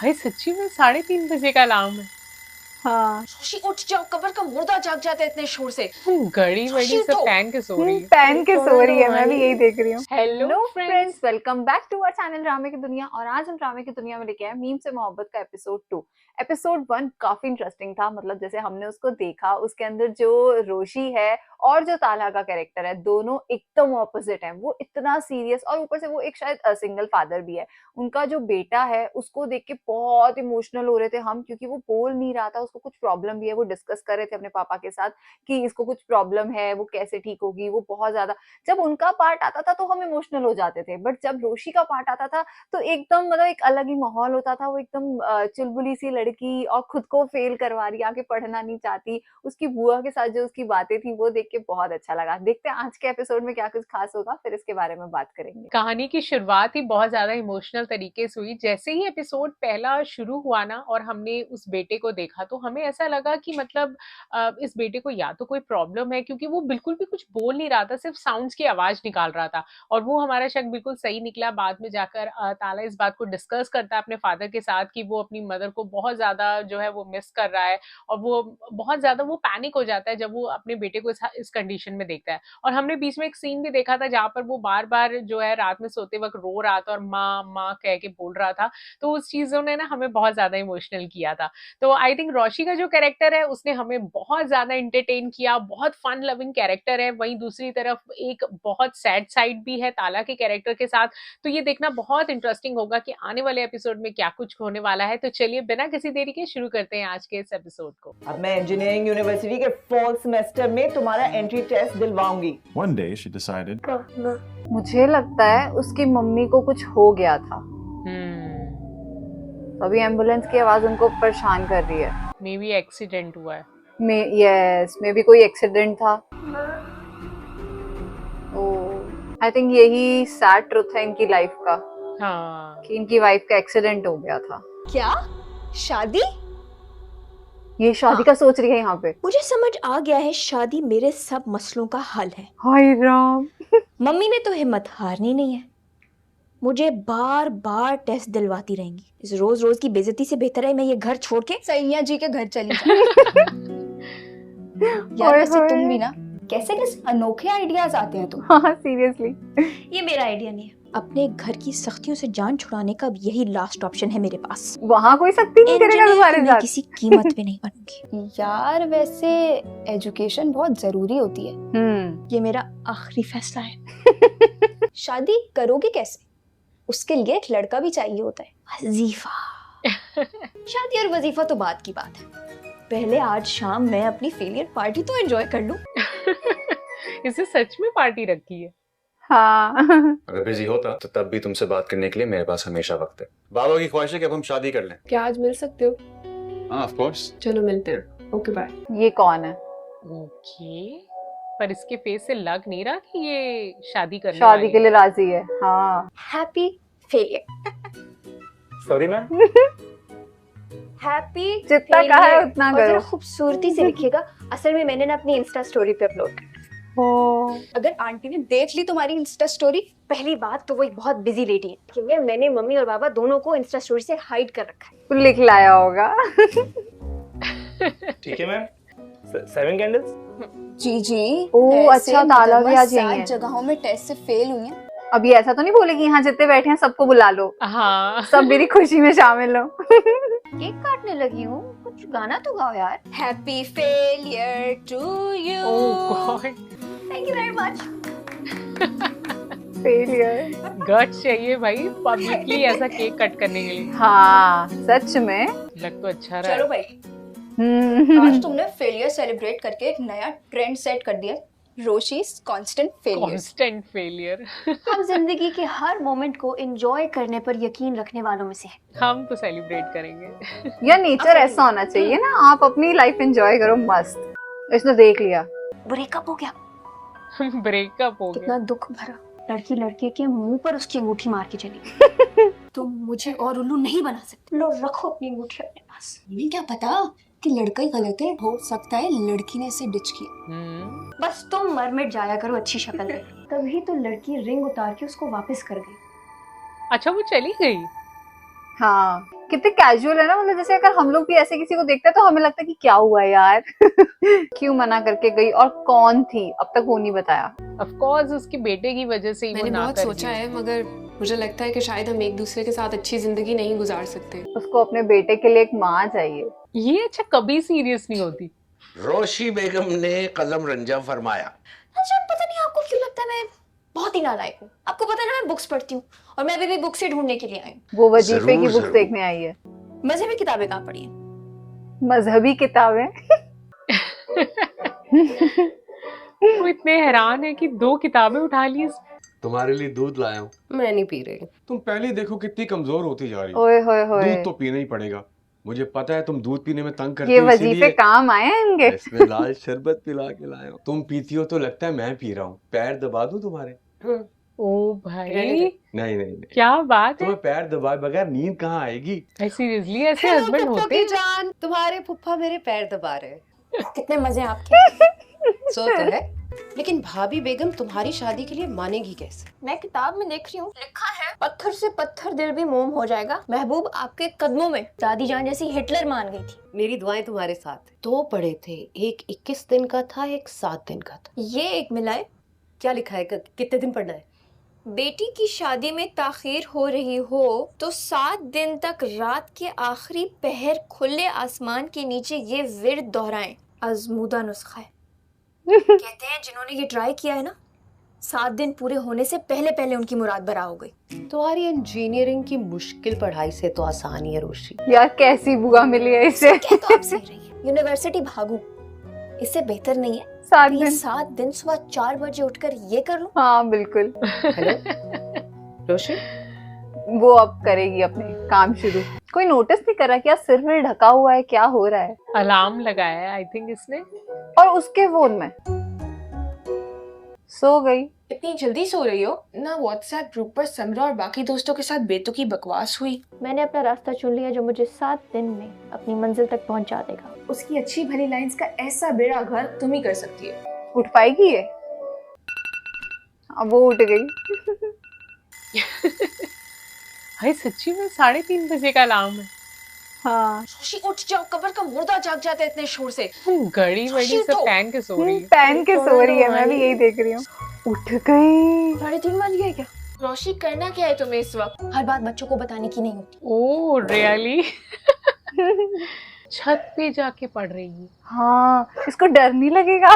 भाई सच्ची में 3:30 बजे का अलार्म है। हाँ जोशी उठ जाओ, कबर का मुर्दा जाग जाता है इतने शोर से। घड़ी वड़ी जोशी सब उठो। पहन के सो रही है। पहन के सो रही है, मैं भी यही देख रही हूँ। Hello hello friends. Friends, welcome back to our channel ड्रामे की दुनिया। और आज हम ड्रामे की दुनिया में लेके आए मीम से मोहब्बत का एपिसोड 2। एपिसोड 1 काफी इंटरेस्टिंग था, मतलब जैसे हमने उसको देखा, उसके अंदर जो रोशी है और जो ताला का कैरेक्टर है, दोनों एकदम ऑपोजिट है। वो इतना सीरियस, और ऊपर से वो एक शायद सिंगल फादर भी है। उनका जो बेटा है उसको देख के बहुत इमोशनल हो रहे थे हम, क्योंकि वो बोल नहीं रहा था, उसको कुछ प्रॉब्लम भी है। वो डिस्कस कर रहे थे अपने पापा के साथ कि इसको कुछ प्रॉब्लम है, वो कैसे ठीक होगी। वो बहुत ज्यादा, जब उनका पार्ट आता था तो हम इमोशनल हो जाते थे, बट जब रोशी का पार्ट आता था तो एकदम मतलब एक अलग ही माहौल होता था। वो एकदम चुलबुली सी लड़की, और खुद को फेल करवा रही, आगे पढ़ना नहीं चाहती। उसकी बुआ के साथ जो उसकी बातें थी वो देख के बहुत अच्छा लगा। देखते हैं आज के एपिसोड में क्या कुछ खास होगा, फिर इसके बारे में बात करेंगे। कहानी की शुरुआत ही बहुत ज्यादा इमोशनल तरीके से हुई। जैसे ही एपिसोड पहला शुरू हुआ ना और हमने उस बेटे को देखा तो हमें ऐसा लगा कि मतलब इस बेटे को या तो कोई प्रॉब्लम है, क्योंकि वो बिल्कुल भी कुछ बोल नहीं रहा था, सिर्फ साउंड्स की आवाज निकाल रहा था। और वो हमारा शक बिल्कुल सही निकला। बाद में जाकर ताला इस बात को डिस्कस करता है अपने फादर के साथ कि वो अपनी मदर को बहुत ज्यादा जो है वो मिस कर रहा है, और वो बहुत ज्यादा वो पैनिक हो जाता है जब वो अपने बेटे को इस कंडीशन में देखता है। और हमने बीच में एक सीन भी देखा था जहां पर वो बार बार जो है रात में सोते वक्त रो रहा था और माँ माँ कह के बोल रहा था। तो उस चीजों ने ना हमें बहुत ज्यादा इमोशनल किया था। तो आई थिंक रोशी का जो कैरेक्टर है उसने हमें बहुत ज्यादा इंटरटेन किया। बहुत फन लविंग कैरेक्टर है। वहीं दूसरी तरफ एक बहुत सैड साइड भी है ताला के कैरेक्टर के साथ। तो ये देखना बहुत इंटरेस्टिंग होगा कि आने वाले एपिसोड में क्या कुछ होने वाला है। तो चलिए बिना किसी देरी के शुरू करते हैं आज के इस एपिसोड को। अब मैं इंजीनियरिंग यूनिवर्सिटी के फोर्थ सेमेस्टर में तुम्हारा एंट्री टेस्ट दिलवाऊंगी। One day she decided, मुझे लगता है उसकी मम्मी को कुछ हो गया था, तो अभी एम्बुलेंस की आवाज उनको परेशान कर रही है। मे बी एक्सीडेंट हुआ है। यस, मे बी कोई एक्सीडेंट था। आई थिंक यही सैड ट्रुथ है इनकी लाइफ का, हाँ कि इनकी वाइफ का एक्सीडेंट हो गया था। क्या शादी? ये शादी का सोच रही है यहाँ पे। मुझे समझ आ गया है, शादी मेरे सब मसलों का हल है। हाय राम। मम्मी ने तो हिम्मत हारनी नहीं है, मुझे बार बार टेस्ट दिलवाती रहेंगी। इस रोज रोज की बेइज्जती से बेहतर है मैं ये घर छोड़ के सैया जी के घर चली जाऊं। यार वैसे तुम भी ना, कैसे कैसे अनोखे आइडियाज आते हैं तुम। हाँ सीरियसली। ये मेरा आइडिया नहीं है। अपने घर की सख्तियों से जान छुड़ाने का अब यही लास्ट ऑप्शन है मेरे पास। वहाँ कोई सख्ती नहीं करेगा इंजीनियर तुम्हारे तो मैं साथ। किसी कीमत पे नहीं बनूंगी। यार वैसे एजुकेशन बहुत जरूरी होती है। ये मेरा आखिरी फैसला है। शादी करोगे कैसे? उसके लिए एक लड़का भी चाहिए होता है। वजीफा। शादी और वजीफा तो बात की बात है, पहले आज शाम मैं अपनी फेलियर पार्टी तो एंजॉय कर लूं। इसे सच में पार्टी रखी है। हाँ। अगर बिजी होता तो तब भी तुमसे बात करने के लिए मेरे पास हमेशा वक्त है। बाबा की ख्वाहिश है कि अब हम शादी कर लें। क्या आज मिल सकते हो? हाँ ऑफ कोर्स। चलो मिलते हैं। Okay bye. ये कौन है? ओके, पर इसके फेस से लग नहीं रहा कि ये शादी करने शादी वाली के लिए राजी है। हाँ। Happy failure. Sorry ma'am. Happy जितना कहा है उतना और जरा करो। खूबसूरती से लिखिएगा। असल में मैंने ना अपनी इंस्टा स्टोरी पे अपलोड कर, अगर आंटी ने देख ली तुम्हारी इंस्टा स्टोरी, पहली बात तो वो एक बहुत बिजी लेडी है कि मैंने मम्मी और पापा दोनों को इंस्टा स्टोरी से हाइड कर रखा है। कुछ लिख लाया होगा। ठीक है मैम। 7 कैंडल्स। जी जी। ओह, ऐसे अच्छा, ताला भी आज यही 7 है। जगहों में टेस्ट से फेल हुई हैं। अभी ऐसा तो नहीं बोलेगी यहाँ जितने बैठे हैं सबको बुला लो, हाँ सब मेरी खुशी में शामिल हो। केक काटने लगी हूँ, कुछ गाना तो गाओ यार। Happy failure to you. Oh God, thank you very much. Failure. Guts चाहिए भाई पब्लिकली ऐसा केक कट करने के लिए। हाँ सच में। लग तो अच्छा रहा चलो है। भाई, आज तुमने फेलियर सेलिब्रेट करके एक नया ट्रेंड सेट कर दिया। रोशीज कांस्टेंट फेलियर। Constant failure. हम जिंदगी के हर मोमेंट को एंजॉय करने पर यकीन रखने वालों में से हैं। हम तो सेलिब्रेट करेंगे। या नेचर ऐसा होना चाहिए ना, आप अपनी लाइफ एंजॉय करो मस्त। इसने देख लिया। ब्रेकअप हो गया, ब्रेकअप हो कितना गया। दुख भरा। लड़की लड़के के मुंह पर उसकी अंगूठी मार के चली। तुम मुझे और उल्लू नहीं बना सकते। लो रखो अपनी अंगूठी अपने पास। हमें क्या पता कि लड़का ही गलत है, हो सकता है लड़की ने इसे डिच किया। बस तुम मरमिट जाया करो अच्छी शक्ल में। तभी तो लड़की रिंग उतार के उसको वापस कर गई। अच्छा वो चली गई। हाँ, कितने कैजुअल है ना, मतलब जैसे अगर हम लोग भी ऐसे किसी को देखते हैं तो हमें लगता है कि क्या हुआ यार क्यों मना करके गई और कौन थी, अब तक वो नहीं बताया। ऑफ कोर्स उसके बेटे की वजह से ही वो मैंने ना बहुत कर सोचा रही है, मगर मुझे लगता है कि शायद हम एक दूसरे के साथ अच्छी जिंदगी नहीं गुजार सकते। उसको अपने बेटे के लिए एक माँ चाहिए। ये अच्छा कभी सीरियस नहीं होती। रोशी बेगम ने कलम रंजा फरमाया। अच्छा पता नहीं आपको क्यों लगता है मैं बहुत ही नालायक हूँ। आपको पता है ना मैं बुक्स पढ़ती हूँ और मैं अभी भी बुक्स ही ढूंढने के लिए आई हूँ। वो वजीफे जरूर, की बुक्स जरूर। देखने आई है। मज़हबी किताबें कहाँ पढ़ी हैं? मजहबी किताबें वो इतने हैरान है कि 2 किताबें उठा ली। तुम्हारे लिए दूध लाया हूँ। मैं नहीं पी रही। तुम पहले ही देखो कितनी कमजोर होती जा रही हो। ओए होए होए, दूध तो पीना ही पड़ेगा। मुझे पता है तुम दूध पीने में तंग करती ये हो, वजीफे इसीलिए काम आए हैं इनके। इसमें लाल शरबत पिला के लाया हूँ। तुम पीती हो तो लगता है मैं पी रहा हूँ। पैर दबा दूं तुम्हारे? ओ भाई नहीं नहीं नहीं, क्या बात है। तुम्हें पैर दबाए बगैर नींद कहाँ आएगी? सीरियसली ऐसे हस्बैंड होते हैं? जान, तुम्हारे फुफ्फा मेरे पैर दबा रहे हैं। कितने मजे हैं आपके। सो तो है, लेकिन भाभी बेगम तुम्हारी शादी के लिए मानेगी कैसे? मैं किताब में देख रही हूँ, लिखा है पत्थर से पत्थर दिल भी मोम हो जाएगा, महबूब आपके कदमों में। दादी जान जैसी हिटलर मान गई थी। मेरी दुआएं तुम्हारे साथ हैं। 2 पढ़े थे, एक 21 दिन का था, एक 7 दिन का था। ये एक मिलाए। क्या लिखा है? कितने दिन पढ़ना है? बेटी की शादी में ताखीर हो रही हो तो 7 दिन तक रात के आखिरी पहर खुले आसमान के नीचे ये विर्द दोहराएं। आजमूदा नुस्खा है। कहते हैं जिन्होंने ये ट्राई किया है ना, 7 दिन पूरे होने से पहले पहले उनकी मुराद बरा हो गई। तुम्हारी इंजीनियरिंग की मुश्किल पढ़ाई से तो आसान ही है रोशी। यार कैसी बुआ मिली है इसे। कह तो आप सही रही है, यूनिवर्सिटी भागू इससे बेहतर नहीं है 7 कि ये दिन। 7 दिन सुबह 4 बजे उठकर ये कर लूं। हाँ बिल्कुल, हेलो रोशी, वो अब करेगी अपने काम शुरू। कोई नोटिस नहीं कर रहा क्या सिर में ढका हुआ है, क्या हो रहा है? अलार्म लगाया है आई थिंक इसने। और उसके फोन में सो गई। इतनी जल्दी सो रही हो ना? व्हाट्सएप ग्रुप पर समरा और बाकी दोस्तों के साथ बेतुकी की बकवास हुई। मैंने अपना रास्ता चुन लिया जो मुझे 7 दिन में अपनी मंजिल तक पहुंचा देगा। उसकी अच्छी भली लाइंस का ऐसा बेड़ा घर तुम ही कर सकती है। उठ पाएगी ये? अब वो उठ गई। भाई सच्ची में 3:30 बजे का अलार्म है। हाँ, रोशी उठ जाओ, कबर का मुर्दा जाग जाता है इतने शोर से। घड़ी वड़ी सब पहन के सो रही है। पहन के सो रही है, मैं भी यही देख रही हूँ। उठ गई। 3:30 बज गए क्या? रोशी करना क्या है तुम्हें इस वक्त? हर बात बच्चों को बताने की नहीं होती। ओ रियली छत पे जाके पढ़ रही है। हाँ, इसको डर नहीं लगेगा।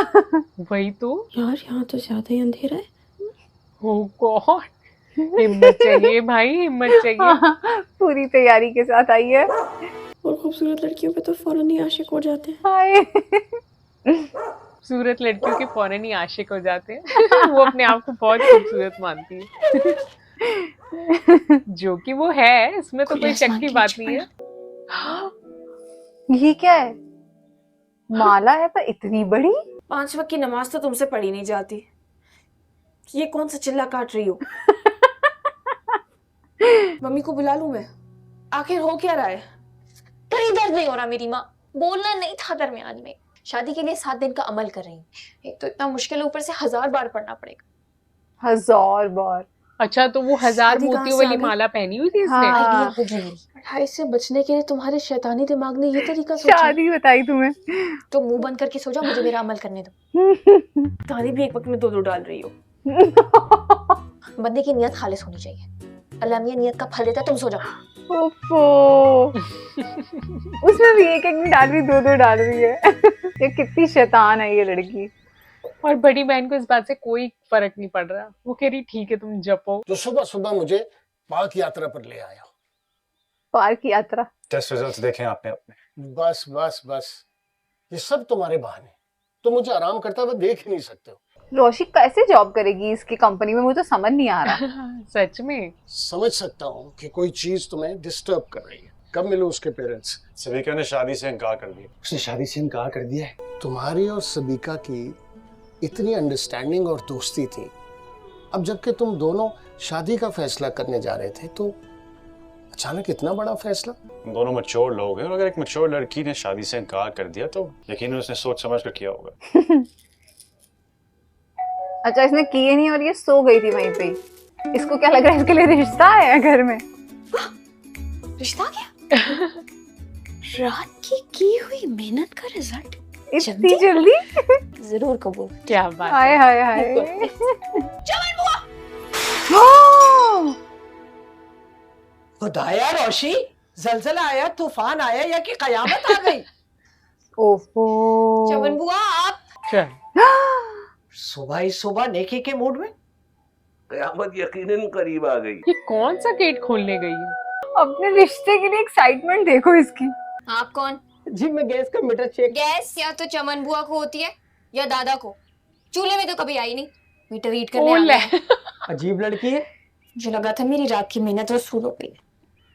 वही तो। यार यहाँ तो ज्यादा ही अंधेरा है। ओ गॉड, हिम्मत चाहिए भाई, हिम्मत चाहिए। हाँ, पूरी तैयारी के साथ आई है। और खूबसूरत लड़कियों पे तो फौरन ही आशिक हो जाते हैं। हाय। खूबसूरत लड़कियों के फौरन ही आशिक हो जाते हैं। वो अपने आप को बहुत खूबसूरत मानती है। जो कि वो है, इसमें तो कोई शक की बात नहीं है। ये क्या है? माला है पर इतनी बड़ी। 5 वक्त की नमाज तो तुमसे पढ़ी नहीं जाती। ये कौन सा चिल्ला काट रही हो? मम्मी को बुला लूं मैं? आखिर हो क्या रहा है? कहीं दर्द नहीं हो रहा मेरी माँ, बोलना नहीं था दरमियान में। शादी के लिए 7 दिन का अमल कर रही हूँ। एक तो इतना मुश्किल, ऊपर से 1000 बार पढ़ना पड़ेगा। 1000 बार। अच्छा तो वो 1000 शादी कहाँ मोतियों से आ वाली गई? माला पहनी हुई थी इसने। हाँ। आइडिया होगी मेरी। पढ़ाई से बचने के लिए तुम्हारे शैतानी दिमाग ने ये तरीका सोचा? शादी बताई तुम्हें। तो मुंह बंद करके सो जाओ, मुझे मेरा अमल करने दो। तारी भी एक वक्त में 2-2 डाल रही हो। बंदे की नियत खालिस होनी चाहिए। अल्लाह मियां नियत का फल देता है, तुम सो जाओ। ओफो। उसमें भी एक नहीं डाल रही, 2-2 डाल रही है। ये कितनी शैतान है ये लड़की। और बड़ी बहन को इस बात से कोई फर्क नहीं पड़ रहा। वो कह रही ठीक है तुम जपो। तो सुबह सुबह मुझे पाक यात्रा पर ले आया। पार्क यात्रा। टेस्ट रिजल्ट्स देखें आपने अपने? बस बस बस, ये सब तुम्हारे बहाने। तुम मुझे आराम करता हुआ देख ही नहीं सकते हो। रोशी कैसे जॉब करेगी इसकी कंपनी में, मुझे तो समझ नहीं आ रहा। सच में समझ सकता हूँ कि कोई चीज तुम्हें डिस्टर्ब कर रही है। कब मिलूं उसके पेरेंट्स? सभी ने शादी से इनकार कर दिया। उसने शादी से इनकार कर दिया है? तुम्हारी और सबीका की इतनी अंडरस्टैंडिंग और दोस्ती थी। अब जबकि तुम दोनों शादी का फैसला करने जा रहे थे तो अचानक इतना बड़ा फैसला। दोनों मैच्योर लोग हैं और अगर एक मैच्योर लड़की ने शादी से इनकार कर दिया तो यकीनन उसने सोच समझ कर किया होगा। अच्छा इसने किए नहीं और ये सो गई थी वहीं पे। इसको क्या लग रहा है इसके लिए रिश्ता है घर में? रिश्ता क्या? रात की हुई मेहनत का रिजल्ट इतनी जल्दी? जरूर कबूल। क्या बात हाय है। हाय हाय। चमन बुआ, खुदाया रोशी, जलजला आया, तूफान आया या कि कयामत आ गई? ओफो। चमन बुआ आप चल। सुबह ही सुबह नेकी के मूड में? कयामत यकीनन करीब आ गई। ये कौन सा गेट खोलने गई है? अपने रिश्ते के लिए एक्साइटमेंट देखो इसकी। आप कौन? जी मैं गैस का मीटर चेक। गैस या तो चमन बुआ को होती है या दादा को। चूल्हे में तो कभी आई नहीं, मीटर रीड करने आ गया है। अजीब लड़की है। मुझे लगा था मेरी रात की मेहनत वसूल हो गई,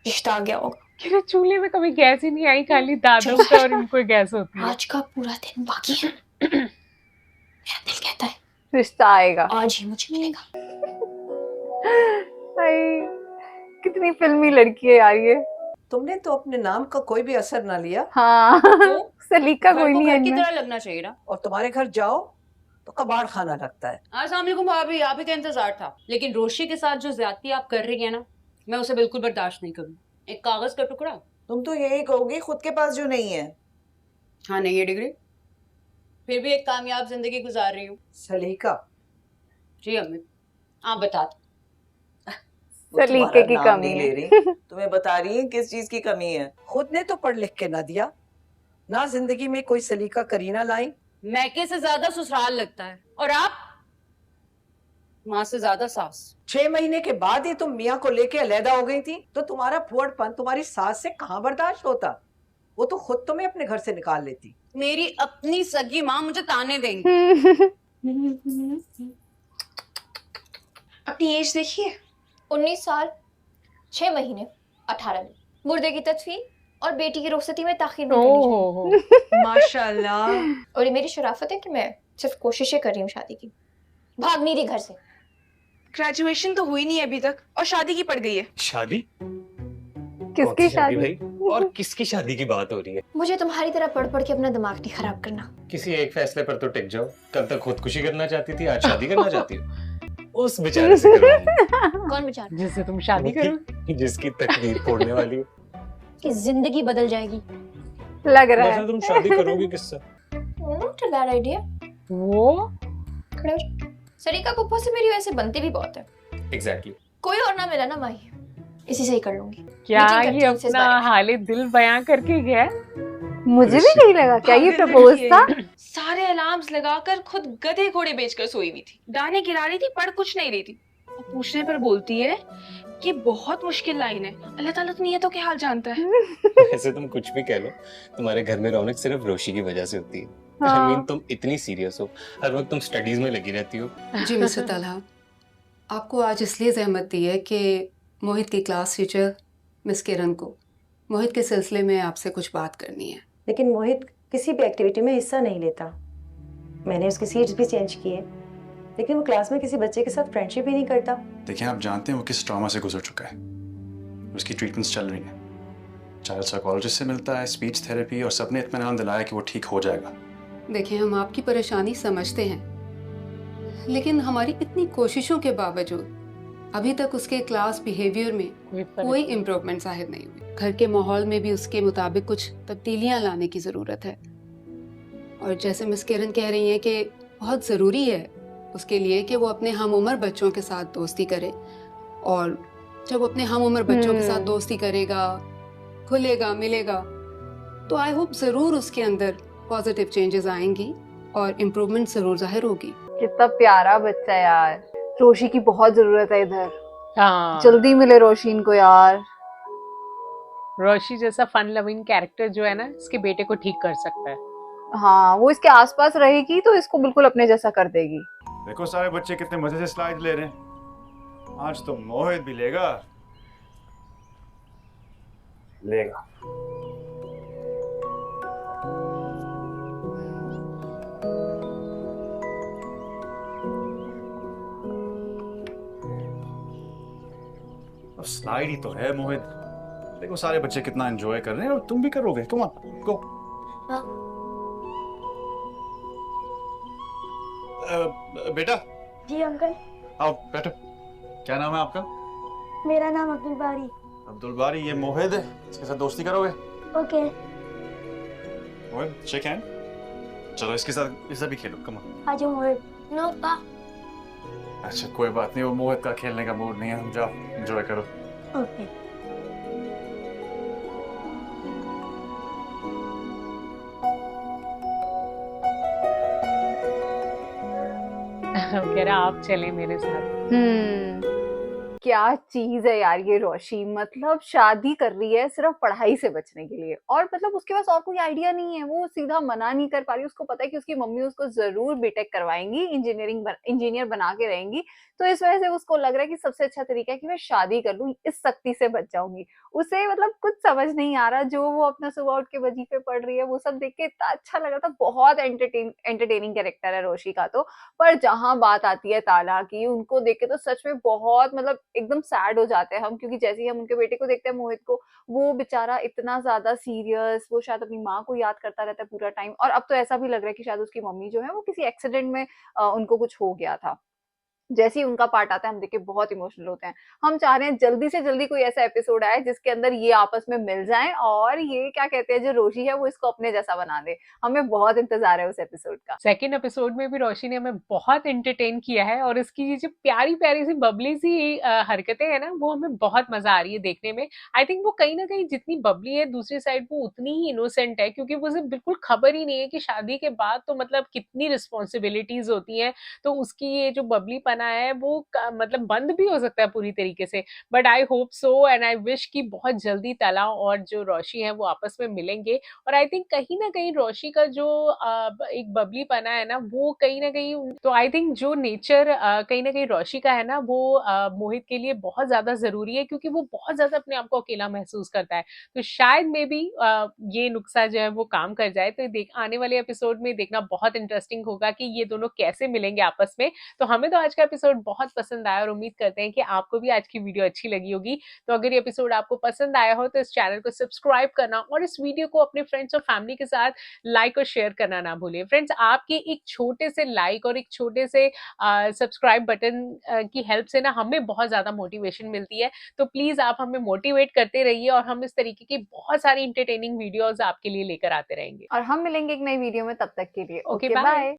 रिश्ता आ गया होगा। कि चूल्हे में कभी गैस ही नहीं आई, खाली दादों पे और इनको गैस होती है। आज का पूरा दिन बाकी है। मेरा दिल कहता है रिश्ता आएगा। आज ही मुझे मिलेगा। हाय, कितनी फिल्मी लड़की है यार ये। तुमने तो अपने नाम का कोई भी असर ना लिया। हाँ सलीका कोई नहीं है घर की इनमें। तरह लगना चाहिए ना। और तुम्हारे घर जाओ तो कबाड़ खाना लगता है। अस्सलाम वालेकुम भाभी, आप ही का इंतजार था। लेकिन रोशी के साथ जो ज्यादती आप कर रही है ना, मैं उसे बिल्कुल बर्दाश्त नहीं करूंगी। एक कागज का टुकड़ा। तुम तो यही कहोगी खुद के पास जो नहीं है। हाँ नहीं है डिग्री, फिर भी एक कामयाब जिंदगी गुजार रही हूँ। सलीका। जी अम्मी, आप बता दो। सलीके की कमी ले है। रही तुम्हें बता रही है किस चीज की कमी है। खुद ने तो पढ़ लिख के ना दिया ना, जिंदगी में कोई सलीका करीना लाई। मैके से ज्यादा ससुराल लगता है, और आप माँ से ज्यादा सास। 6 महीने के बाद ही तुम मियाँ को लेके अलहदा हो गई थी, तो तुम्हारा फुअड़पन तुम्हारी सास से कहाँ बर्दाश्त होता। वो तो खुद तुम्हें अपने घर से निकाल लेती। मेरी अपनी सगी माँ मुझे ताने देंगी। अपनी एज देखिए, 19 साल 6 महीने 18 दिन। मुर्दे की तदफीन और बेटी की रुखसती में ताखीर नहीं करनी चाहिए। माशाल्लाह। और ये मेरी शराफत है कि मैं सिर्फ कोशिशें कर रही हूँ शादी की, भाग नहीं रही घर से। ग्रेजुएशन तो हुई नहीं अभी तक और शादी की पड़ गई है। शादी? किसकी शादी? भाई? और किसकी शादी की बात हो रही है? मुझे तुम्हारी तरह पढ़ पढ़ के अपना दिमाग नहीं खराब करना। किसी एक फैसले पर तो टिक जाओ। कल तक खुदकुशी करना चाहती थी, आज शादी करना चाहती हो। उस बेचारे से करवाऊंगा कौन बेचारा? जिससे तुम शादी करो। जिसकी तकदीर तोड़ने वाली हो। कि जिंदगी बदल जाएगी। लग रहा है। वैसे तुम शादी करोगी किससे? Not a bad idea. वो खड़े हो जाओ। सरीका पुप्पा से मेरी वैसे बनती भी बहुत है। एग्जैक्टली। कोई और ना मिला ना माही, इसी से ही कर लूंगी। क्या मीटिंग करती ये हूँ इनसे इस अपना बारे में। हाले दिल बयां करके गया? मुझे भी नहीं लगा क्या ये प्रपोज था। सारे अलार्म्स लगाकर खुद गधे घोड़े बेचकर सोई हुई थी, दाने गिरा रही थी, पढ़ कुछ नहीं रही थी। और पूछने पर बोलती है कि बहुत मुश्किल लाइन है, अल्लाह ताला तो नियतों के हाल जानता है। वैसे तुम कुछ भी कह लो, तुम्हारे घर में रौनक सिर्फ रोशी की वजह से होती है। हाँ। I mean, तुम इतनी सीरियस हो, हर वक्त तुम स्टडीज में लगी रहती हो। जी मिस्टर तलहा, आपको आज इसलिए जहमत दी है कि मोहित की क्लास टीचर मिस किरण को मोहित के सिलसिले में आपसे कुछ बात करनी है। लेकिन मोहित किसी भी एक्टिविटी में हिस्सा नहीं लेता। मैंने उसकी सीट्स भी चेंज की है, लेकिन वो क्लास में किसी बच्चे के साथ फ्रेंडशिप ही नहीं करता। देखिए आप जानते हैं वो किस ट्रॉमा से गुजर चुका है, उसकी ट्रीटमेंट्स चल रही हैं, चाइल्ड साइकोलॉजिस्ट से मिलता है, स्पीच थेरेपी, और सबने इत्मीनान दिलाया कि वो ठीक हो जाएगा। देखिए हम आपकी परेशानी समझते हैं, लेकिन हमारी इतनी कोशिशों के बावजूद अभी तक उसके क्लास बिहेवियर में कोई इम्प्रूवमेंट जाहिर नहीं हुई। घर के माहौल में भी उसके मुताबिक कुछ तब्दीलियां लाने की ज़रूरत है। और जैसे मिस किरण कह रही हैं कि बहुत ज़रूरी है उसके लिए कि वो अपने हम उम्र बच्चों के साथ दोस्ती करे, और जब वो अपने हम उम्र बच्चों के साथ दोस्ती करेगा, खुलेगा, मिलेगा, तो आई होप ज़रूर उसके अंदर पॉजिटिव चेंजेस आएंगी और इम्प्रूवमेंट ज़रूर जाहिर होगी। कितना प्यारा बच्चा है यार। रोशी की बहुत जरूरत है इधर। हाँ। जल्दी मिले रोशी इनको यार। रोशी जैसा फन लविंग कैरेक्टर जो है ना, इसके बेटे को ठीक कर सकता है। हाँ, वो इसके आसपास रहेगी तो इसको बिल्कुल अपने जैसा कर देगी। देखो सारे बच्चे कितने मजे से स्लाइड ले रहे हैं। आज तो मोहित भी लेगा। अब स्लाइड ही तो है मोहित। देखो सारे बच्चे कितना एंजॉय कर रहे हैं और तुम भी करोगे। Come on go. बेटा। जी अंकल। आओ बैठो। क्या नाम है आपका? मेरा नाम अब्दुल बारी। अब्दुल बारी, ये मोहित है, इसके साथ दोस्ती करोगे? ओके। मोहित, शेक हैंड। चलो इसके साथ भी खेलो, कम ऑन। आज मोहित। नो पा। अच्छा कोई बात नहीं, वो मोहित का खेलने का मूड नहीं है, जाओ एंजॉय करो। ओके। कह रहा आप चले मेरे साथ। क्या चीज है यार ये रोशी, मतलब शादी कर रही है सिर्फ पढ़ाई से बचने के लिए, और मतलब उसके पास और कोई आइडिया नहीं है, वो सीधा मना नहीं कर पा रही। उसको पता है कि उसकी मम्मी उसको जरूर बीटेक करवाएंगी, इंजीनियर बना के रहेंगी, तो इस वजह से उसको लग रहा है कि सबसे अच्छा तरीका है कि मैं शादी कर लूं, इस सख्ती से बच जाऊंगी। उसे मतलब कुछ समझ नहीं आ रहा, जो वो अपना सुबह उठ के वजीफे पढ़ रही है वो सब देख के इतना अच्छा लगा था। बहुत एंटरटेनिंग कैरेक्टर है रोशी का तो। पर जहां बात आती है ताला की, उनको देख के तो सच में बहुत मतलब एकदम सैड हो जाते हैं हम, क्योंकि जैसे ही हम उनके बेटे को देखते हैं मोहित को, वो बेचारा इतना ज्यादा सीरियस, वो शायद अपनी माँ को याद करता रहता है पूरा टाइम, और अब तो ऐसा भी लग रहा है कि शायद उसकी मम्मी जो है वो किसी एक्सीडेंट में उनको कुछ हो गया था। जैसे ही उनका पार्ट आता है हम देख के बहुत इमोशनल होते हैं। हम चाह रहे हैं जल्दी से जल्दी कोई ऐसा एपिसोड आए जिसके अंदर ये आपस में मिल जाएं, और ये क्या कहते हैं, जो रोशी है वो इसको अपने जैसा बना दे। हमें बहुत इंतजार है उस एपिसोड का। सेकंड एपिसोड में भी रोशी ने हमें बहुत एंटरटेन किया है, और इसकी ये जो प्यारी प्यारी सी बबली सी हरकतें हैं ना, वो हमें बहुत मजा आ रही है देखने में। आई थिंक वो कहीं ना कहीं जितनी बबली है, दूसरी साइड वो उतनी ही इनोसेंट है, क्योंकि उसे बिल्कुल खबर ही नहीं है कि शादी के बाद तो मतलब कितनी रिस्पॉन्सिबिलिटीज होती हैं। तो उसकी ये जो बबली पना है वो मतलब बंद भी हो सकता है पूरी तरीके से, but I hope so and I wish कि बहुत जल्दी तला और जो रोशी है वो आपस में मिलेंगे। और आई थिंक कहीं ना कहीं रोशी का जो एक बबली पना है ना, वो कहीं ना कहीं, तो आई थिंक जो नेचर कहीं ना कहीं रोशी का है ना, वो मोहित के लिए बहुत ज्यादा जरूरी है, क्योंकि वो बहुत ज्यादा अपने आप को अकेला महसूस करता है। तो शायद मे बी ये नुक्सा जो है वो काम कर जाए। तो आने वाले एपिसोड में देखना बहुत इंटरेस्टिंग होगा कि ये दोनों कैसे मिलेंगे आपस में। तो हमें तो आज का एपिसोड बहुत पसंद आया, और उम्मीद करते हैं कि आपको भी आज की वीडियो अच्छी लगी होगी। तो अगर ये एपिसोड आपको पसंद आया हो तो इस चैनल को सब्सक्राइब करना, और इस वीडियो को अपने फ्रेंड्स और फैमिली के साथ लाइक और शेयर करना ना भूलें। फ्रेंड्स, आपके एक छोटे से लाइक और एक छोटे से सब्सक्राइब बटन की हेल्प से ना हमें बहुत ज्यादा मोटिवेशन मिलती है। तो प्लीज आप हमें मोटिवेट करते रहिए, और हम इस तरीके की बहुत सारी इंटरटेनिंग वीडियोस आपके लिए लेकर आते रहेंगे। और हम मिलेंगे एक नई वीडियो में, तब तक के लिए ओके, ओके बाय। बाय।